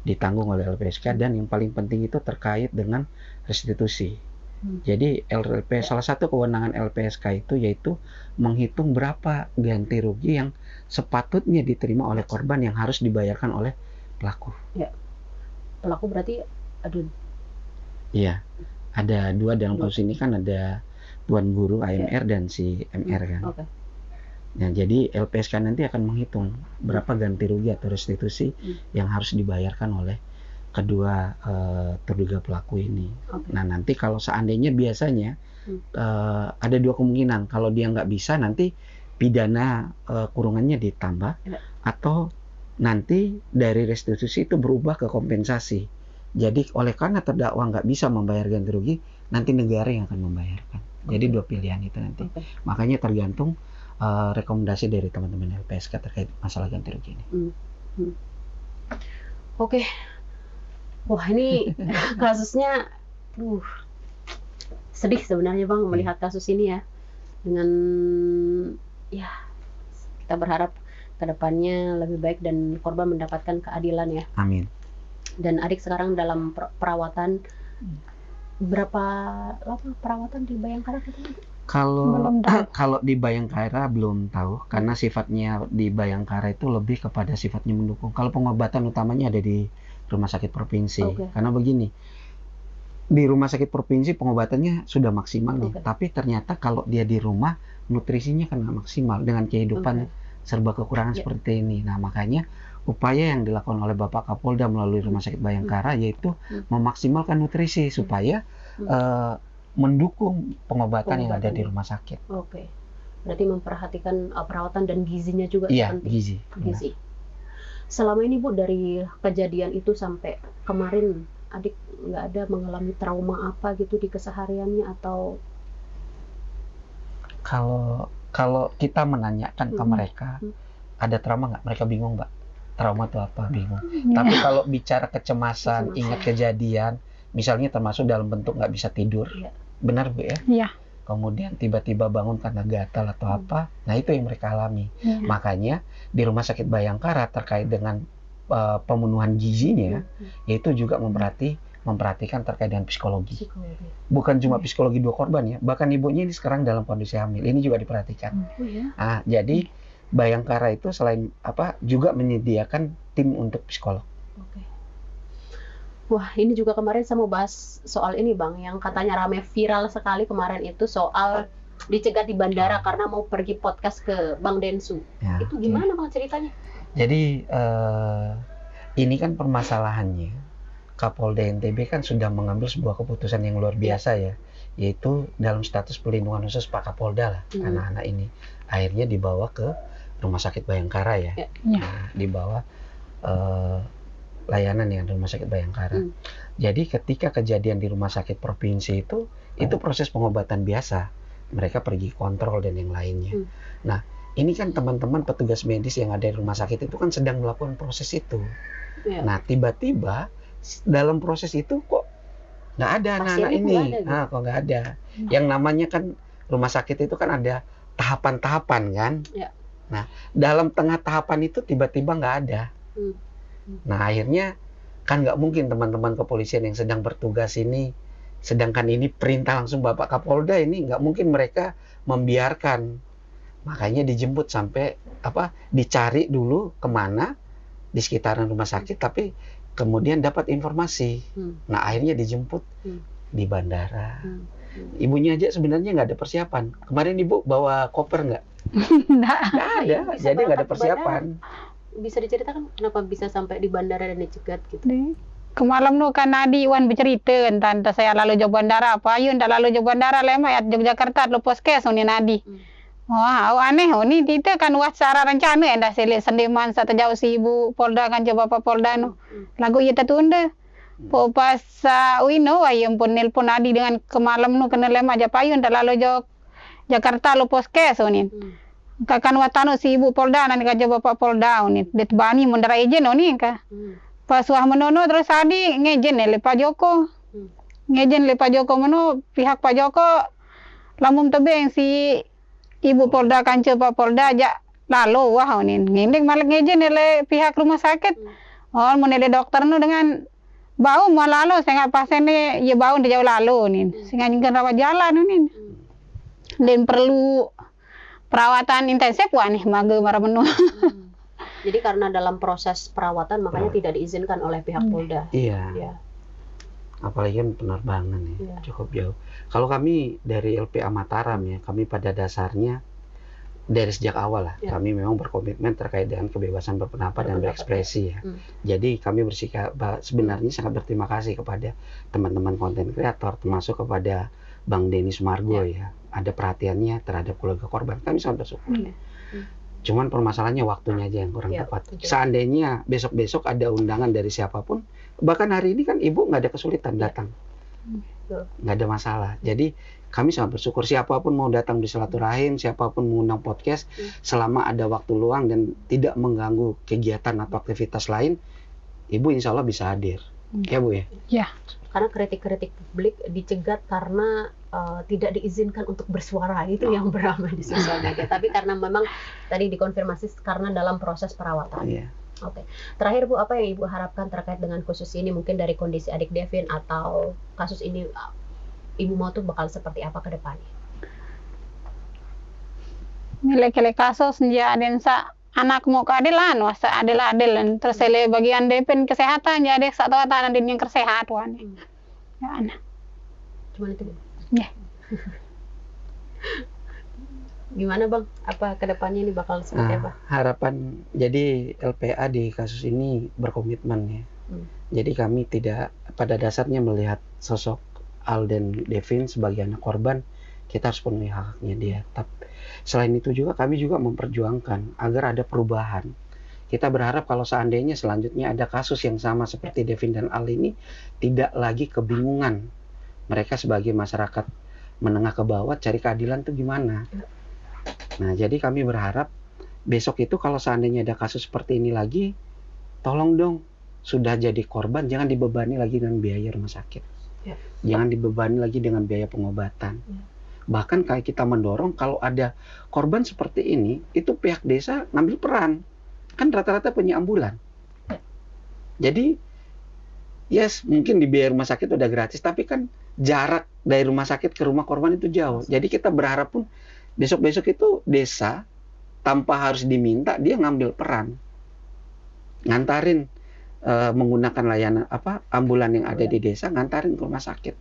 ditanggung oleh LPSK, dan yang paling penting itu terkait dengan restitusi. Jadi salah satu kewenangan LPSK itu yaitu menghitung berapa ganti rugi yang sepatutnya diterima oleh korban yang harus dibayarkan oleh pelaku. Ya. Pelaku berarti ada? Iya, ada 2 dalam kasus ini kan, ada tuan guru AMR dan si MR kan. Nah, jadi LPSK nanti akan menghitung berapa ganti rugi atau restitusi yang harus dibayarkan oleh kedua terduga pelaku ini. Nah, nanti kalau seandainya biasanya ada 2 kemungkinan. Kalau dia nggak bisa, nanti pidana kurungannya ditambah, atau nanti dari restitusi itu berubah ke kompensasi. Jadi karena terdakwa nggak bisa membayar ganti rugi, nanti negara yang akan membayarkan. Jadi 2 pilihan itu nanti. Makanya tergantung rekomendasi dari teman-teman LPSK terkait masalah ganti rugi ini. Wah, ini kasusnya sedih sebenarnya Bang melihat kasus ini ya. Dengan ya kita berharap kedepannya lebih baik dan korban mendapatkan keadilan ya. Amin. Dan adik sekarang dalam perawatan. Berapa lama perawatan di Bayangkara katanya? Kalau di Bayangkara belum tahu, karena sifatnya di Bayangkara itu lebih kepada sifatnya mendukung. Kalau pengobatan utamanya ada di rumah sakit provinsi. Karena begini, di rumah sakit provinsi pengobatannya sudah maksimal nih, tapi ternyata kalau dia di rumah nutrisinya kan nggak maksimal dengan kehidupan serba kekurangan seperti ini. Nah, makanya upaya yang dilakukan oleh Bapak Kapolda melalui Rumah Sakit Bayangkara yaitu memaksimalkan nutrisi supaya mendukung pengobatan yang ada di rumah sakit. Oke. Berarti memperhatikan perawatan dan gizinya juga Iya, penting. gizi. Selama ini Bu, dari kejadian itu sampai kemarin adik nggak ada mengalami trauma apa gitu di kesehariannya atau? Kalau kita menanyakan ke mereka, ada trauma nggak? Mereka bingung, Mbak. Trauma itu apa? Bingung. Tapi kalau bicara kecemasan, ingat kejadian, misalnya termasuk dalam bentuk nggak bisa tidur, benar Bu ya? Iya. Kemudian tiba-tiba bangun karena gatal atau apa, nah itu yang mereka alami. Makanya di Rumah Sakit Bayangkara terkait dengan pemenuhan gizinya, yaitu juga memperhatikan terkait dengan psikologi. Bukan cuma psikologi dua korban ya, bahkan ibunya ini sekarang dalam kondisi hamil, ini juga diperhatikan. Jadi Bayangkara itu selain juga menyediakan tim untuk psikolog. Wah, ini juga kemarin saya mau bahas soal ini Bang, yang katanya rame viral sekali kemarin itu soal dicegat di bandara karena mau pergi podcast ke Bang Densu. Itu gimana Bang ceritanya? Jadi ini kan permasalahannya, Kapolda NTB kan sudah mengambil sebuah keputusan yang luar biasa ya, yaitu dalam status pelindungan khusus Pak Kapolda lah, anak-anak ini akhirnya dibawa ke Rumah Sakit Bayangkara ya. Nah, dibawa layanan yang di Rumah Sakit Bayangkara. Jadi ketika kejadian di Rumah Sakit Provinsi itu proses pengobatan biasa, mereka pergi kontrol dan yang lainnya. Nah, ini kan teman-teman petugas medis yang ada di rumah sakit itu kan sedang melakukan proses itu. Nah, tiba-tiba dalam proses itu kok nggak ada anak-anak ini. Kok nggak ada. Yang namanya kan rumah sakit itu kan ada tahapan-tahapan kan. Nah, dalam tengah tahapan itu tiba-tiba nggak ada. Nah, akhirnya kan nggak mungkin teman-teman kepolisian yang sedang bertugas ini, sedangkan ini perintah langsung Bapak Kapolda, ini nggak mungkin mereka membiarkan. Makanya dijemput sampai dicari dulu kemana di sekitaran rumah sakit, tapi kemudian dapat informasi. Nah, akhirnya dijemput di bandara. Ibunya aja sebenarnya nggak ada persiapan. Kemarin Ibu bawa koper nggak? Nggak ada, jadi nggak ada persiapan. Bisa diceritakan kenapa bisa sampai di bandara dan dicegat gitu? Kemalam nu kan Nadi Wan bercerita kan tante saya lalu jauh bandara apa yun tak lalu jauh bandara lema ya Yogyakarta lu poskes ni Nadi. Wah, aneh ni kita kan secara rencana dah selik sendiman satu jauh si ibu Polda kan coba Bapak Polda nu. Lagu ia tertunda. Pas wino ayam pun nelpon Nadi dengan kemalam nu kena lema aja payun tak lalu jauh Jakarta lu poskes ni. Kakan watano si ibu Polda nanti kaja Bapak Polda ni det bani mundara izin ni ka. Pas wah menono terus adi ngejen le Pak Joko. Ngejen le Pak Joko meno pihak Pak Joko lamun tebeng si ibu Polda kanca Pak Polda aja lalu wah ni ngending malah ngejen le pihak rumah sakit. Oh mun ada dokter nu dengan bau mau lalu saya pasien ni ya bau di jauh lalu ni. Singa nyingkan rawat jalan ni. Dan perlu perawatan intensif wah nih mage marah menu. Jadi karena dalam proses perawatan makanya tidak diizinkan oleh pihak Polda. Iya. Apalagi kan penerbangan ya, cukup jauh. Kalau kami dari LPA Mataram ya, kami pada dasarnya dari sejak awal lah, kami memang berkomitmen terkait dengan kebebasan berpendapat dan berekspresi ya. Jadi kami bersikap sebenarnya sangat berterima kasih kepada teman-teman konten kreator, termasuk kepada Bang Denny Sumargo ya. Ada perhatiannya terhadap keluarga korban, kami sangat bersyukur. Cuman permasalahannya waktunya aja yang kurang tepat. Seandainya besok-besok ada undangan dari siapapun, bahkan hari ini kan ibu nggak ada kesulitan datang, nggak ada masalah. Jadi kami sangat bersyukur siapapun mau datang di silaturahim, siapapun mengundang podcast, selama ada waktu luang dan tidak mengganggu kegiatan atau aktivitas lain, ibu insya Allah bisa hadir. Ya Bu ya. Ya. Karena kritik-kritik publik dicegat karena tidak diizinkan untuk bersuara, itu yang beramai di sosial media. Tapi karena memang tadi dikonfirmasi karena dalam proses perawatan. Iya. Oke. Terakhir Bu, apa yang Ibu harapkan terkait dengan kasus ini, mungkin dari kondisi adik Devin atau kasus ini, Ibu mau tuh bakal seperti apa ke depannya? Nilai kasus jadi sa anak mau keadilan, wasa adil terus sele bagian Devin kesehatan jadi satu tahanan din yang kesehatan. Ya anak. Cuman itu Bu. Ya. Gimana Bang? Apa kedepannya ini bakal seperti apa? Harapan, jadi LPA di kasus ini berkomitmen ya. Jadi kami tidak pada dasarnya melihat sosok Alden Devin sebagai anak korban, kita harus penuhi hak-haknya dia. Tapi selain itu juga kami juga memperjuangkan agar ada perubahan. Kita berharap kalau seandainya selanjutnya ada kasus yang sama seperti Devin dan Al ini, tidak lagi kebingungan mereka sebagai masyarakat menengah ke bawah cari keadilan itu gimana. Nah, jadi kami berharap besok itu kalau seandainya ada kasus seperti ini lagi, tolong dong, sudah jadi korban jangan dibebani lagi dengan biaya rumah sakit. Jangan dibebani lagi dengan biaya pengobatan. Bahkan kayak kita mendorong kalau ada korban seperti ini, itu pihak desa ngambil peran. Kan rata-rata punya ambulan. Jadi, yes, mungkin di biaya rumah sakit udah gratis, tapi kan jarak dari rumah sakit ke rumah korban itu jauh. Jadi kita berharap pun besok-besok itu desa tanpa harus diminta dia ngambil peran, ngantarin menggunakan layanan ambulan yang ada di desa, ngantarin ke rumah sakit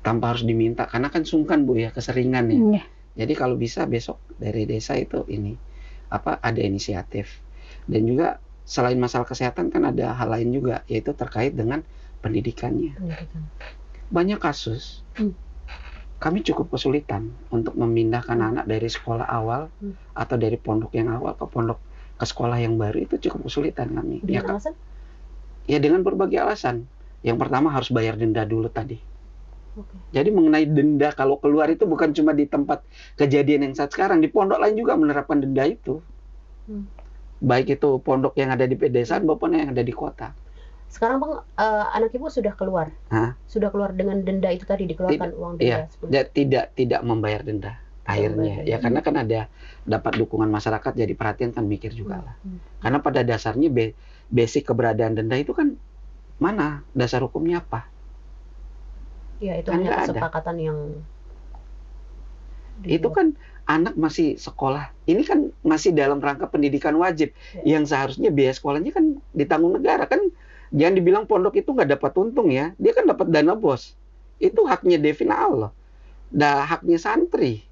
tanpa harus diminta, karena kan sungkan Bu ya, keseringan ya. Jadi kalau bisa besok dari desa itu ini ada inisiatif. Dan juga selain masalah kesehatan kan ada hal lain juga, yaitu terkait dengan pendidikannya. Banyak kasus kami cukup kesulitan untuk memindahkan anak dari sekolah awal atau dari pondok yang awal ke sekolah yang baru, itu cukup kesulitan kami. Dengan alasan? Ya dengan berbagai alasan. Yang pertama harus bayar denda dulu tadi. Jadi mengenai denda kalau keluar itu bukan cuma di tempat kejadian yang saat sekarang, di pondok lain juga menerapkan denda itu. Baik itu pondok yang ada di pedesaan maupun yang ada di kota. Sekarang Bang, anak Ibu sudah keluar? Sudah keluar dengan denda itu tadi, dikeluarkan uang denda? Iya, tidak membayar denda akhirnya. Ya karena kan ada dapat dukungan masyarakat, jadi perhatian kan mikir juga lah. Karena pada dasarnya basic keberadaan denda itu kan mana? Dasar hukumnya apa? Ya itu kan hanya kesepakatan yang... Itu kan anak masih sekolah. Ini kan masih dalam rangka pendidikan wajib. Yang seharusnya biaya sekolahnya kan ditanggung negara. Kan jangan dibilang pondok itu nggak dapat untung ya. Dia kan dapat dana bos. Itu haknya Devin Allah. Haknya santri.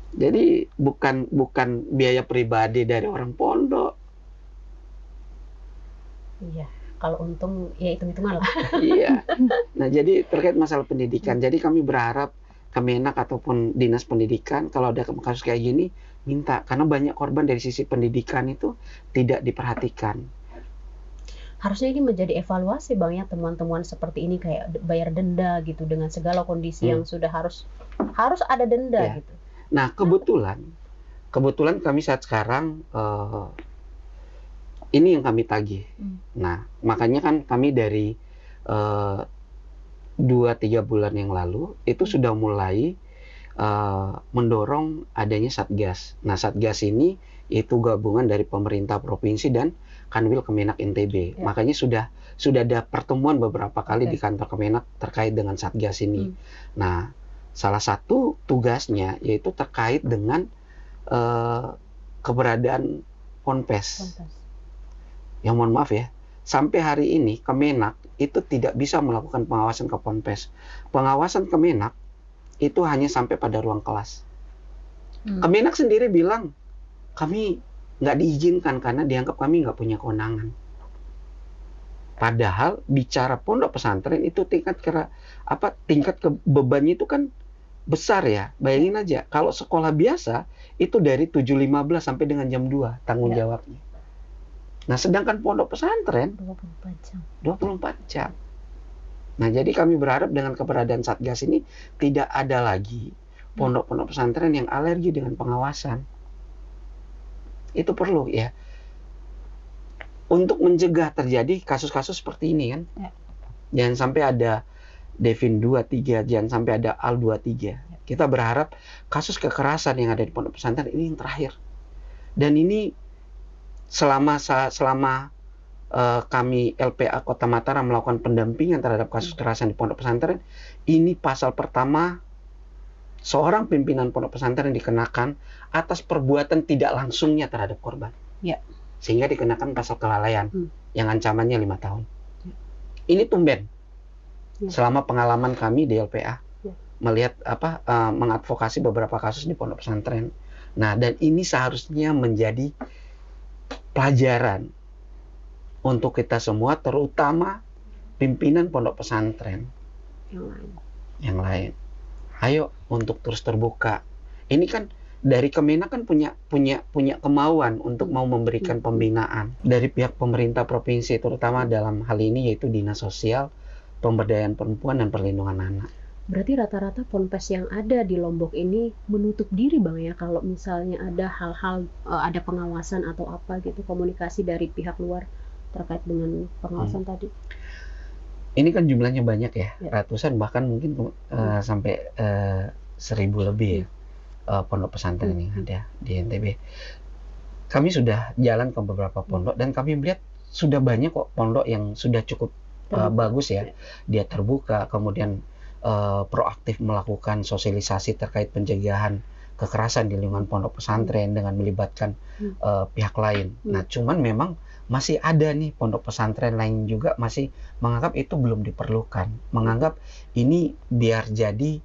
Jadi bukan biaya pribadi dari orang pondok. Iya, kalau untung ya hitung-hitungan lah. Iya. Nah, jadi terkait masalah pendidikan. Jadi kami berharap Kemenak ataupun Dinas Pendidikan kalau ada kasus kayak gini minta, karena banyak korban dari sisi pendidikan itu tidak diperhatikan. Harusnya ini menjadi evaluasi Bang ya, temuan-temuan seperti ini kayak bayar denda gitu dengan segala kondisi yang sudah harus ada denda gitu. Nah, kebetulan kami saat sekarang ini yang kami tagih. Nah, makanya kan kami dari 2-3 bulan yang lalu itu sudah mulai mendorong adanya Satgas. Nah, Satgas ini itu gabungan dari pemerintah provinsi dan Kanwil Kemenak NTB. Makanya sudah ada pertemuan beberapa kali di kantor Kemenak terkait dengan Satgas ini. Nah, salah satu tugasnya yaitu terkait dengan keberadaan Ponpes. Yang mohon maaf ya, sampai hari ini Kemenak itu tidak bisa melakukan pengawasan ke Ponpes. Pengawasan Kemenak itu hanya sampai pada ruang kelas. Kemenak sendiri bilang kami nggak diizinkan karena dianggap kami nggak punya kewenangan. Padahal bicara pondok pesantren itu tingkat bebannya itu kan besar ya. Bayangin aja kalau sekolah biasa itu dari 7.15 sampai dengan jam 2 tanggung jawabnya. Nah, sedangkan pondok pesantren 24 jam. Nah, jadi kami berharap dengan keberadaan Satgas ini tidak ada lagi pondok-pondok pesantren yang alergi dengan pengawasan. Itu perlu ya. untuk mencegah terjadi kasus-kasus seperti ini kan. Ya. Jangan sampai ada Devin 23, jangan sampai ada Al 23. Kita berharap kasus kekerasan yang ada di pondok pesantren ini yang terakhir. Dan ini selama kami LPA Kota Mataram melakukan pendampingan terhadap kasus kekerasan di pondok pesantren, ini pasal pertama seorang pimpinan pondok pesantren dikenakan atas perbuatan tidak langsungnya terhadap korban. Ya. Sehingga dikenakan pasal kelalaian yang ancamannya 5 tahun. Ya. Ini tumben. Ya. Selama pengalaman kami di LPA ya. melihat mengadvokasi beberapa kasus di pondok pesantren. Nah, dan ini seharusnya menjadi pelajaran untuk kita semua, terutama pimpinan pondok pesantren yang lain. Ayo untuk terus terbuka. Ini kan dari Kemenak kan punya kemauan untuk mau memberikan pembinaan dari pihak pemerintah provinsi, terutama dalam hal ini yaitu Dinas Sosial, Pemberdayaan Perempuan dan Perlindungan Anak. Berarti rata-rata ponpes yang ada di Lombok ini menutup diri Bang ya, kalau misalnya ada hal-hal, ada pengawasan atau apa gitu, komunikasi dari pihak luar terkait dengan pengawasan tadi. Ini kan jumlahnya banyak ya, ratusan bahkan mungkin sampai 1000 lebih pondok pesantren yang ada di NTB. Kami sudah jalan ke beberapa pondok dan kami melihat sudah banyak kok pondok yang sudah cukup bagus ya. Dia terbuka, kemudian proaktif melakukan sosialisasi terkait pencegahan kekerasan di lingkungan pondok pesantren dengan melibatkan pihak lain. Nah, cuman memang masih ada nih pondok pesantren lain juga masih menganggap itu belum diperlukan, menganggap ini biar jadi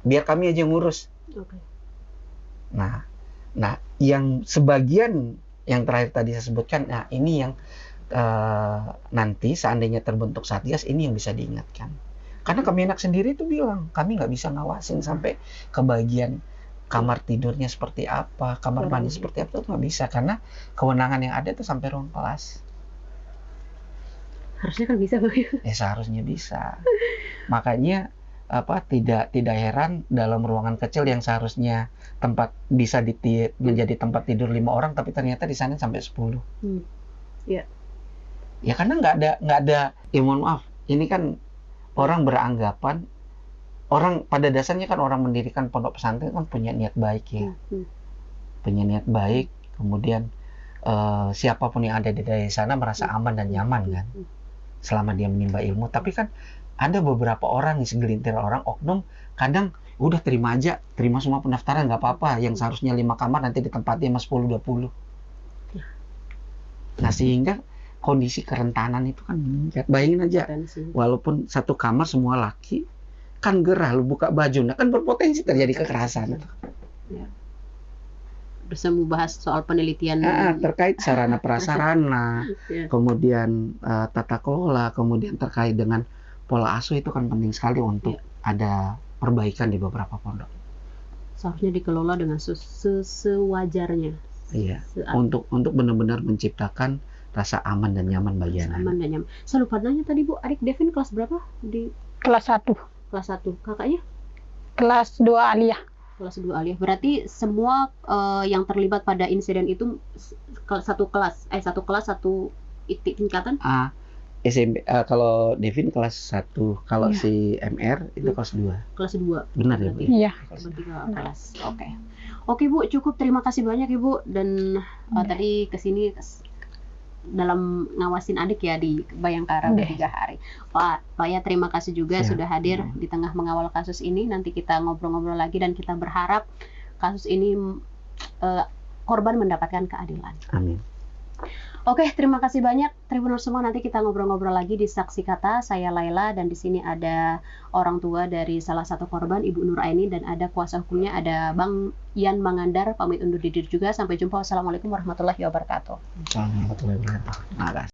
biar kami aja ngurus. Nah, yang sebagian yang terakhir tadi saya sebutkan, nah ini yang nanti seandainya terbentuk Satgas, ini yang bisa diingatkan. Karena Kemenak sendiri itu bilang kami nggak bisa ngawasin sampai ke bagian kamar tidurnya seperti apa, kamar mandi seperti apa, itu nggak bisa karena kewenangan yang ada itu sampai ruang kelas. Harusnya kan bisa Bang. Ya seharusnya bisa. Makanya tidak heran dalam ruangan kecil yang seharusnya tempat bisa menjadi tempat tidur 5 orang, tapi ternyata di sana sampai 10. Ya. Ya karena nggak ada. Ya mohon maaf, ini kan orang beranggapan. Orang pada dasarnya kan orang mendirikan pondok pesantren kan punya niat baik ya, punya niat baik. Kemudian siapapun yang ada di sana merasa aman dan nyaman kan, selama dia menimba ilmu. Tapi kan ada beberapa orang, segelintir orang oknum, kadang udah terima aja, terima semua pendaftaran nggak apa-apa. Yang seharusnya 5 kamar nanti ditempati sama 10-20. Nah sehingga kondisi kerentanan itu kan meningkat. Bayangin aja, walaupun satu kamar semua laki, kan gerah lu buka baju, nah kan berpotensi terjadi kekerasan. Ya. Bisa membahas soal penelitian terkait sarana prasarana, kemudian tata kelola, kemudian terkait dengan pola asuh, itu kan penting sekali untuk ada perbaikan di beberapa pondok. Seharusnya dikelola dengan sewajarnya. Iya. Untuk benar-benar menciptakan rasa aman dan nyaman bagi anak. Aman dan nyaman. Saya lupa nanya tadi Bu, adik Devin kelas berapa? Di Kelas 1. Kelas 1. Kakaknya? Kelas 2 aliyah. Kelas 2 aliyah. Berarti semua yang terlibat pada insiden itu satu kelas, satu tingkatan? SMP, kalau Devin kelas 1, kalau si MR itu kelas 2. Kelas 2. Benar ya, Bu? Iya. Berarti kelas. Oke Bu, cukup, terima kasih banyak Ibu, dan tadi kesini dalam ngawasin adik ya di Bayangkara 3 hari. Pak ya, terima kasih juga sudah hadir di tengah mengawal kasus ini. Nanti kita ngobrol-ngobrol lagi dan kita berharap kasus ini korban mendapatkan keadilan. Amin. Oke, terima kasih banyak Tribuners semua. Nanti kita ngobrol-ngobrol lagi di Saksi Kata. Saya Laila, dan di sini ada orang tua dari salah satu korban, Ibu Nur Aini, dan ada kuasa hukumnya, ada Bang Yan Mangandar. Pamit undur diri juga. Sampai jumpa. Wassalamualaikum warahmatullahi wabarakatuh. Warahmatullahi wabarakatuh.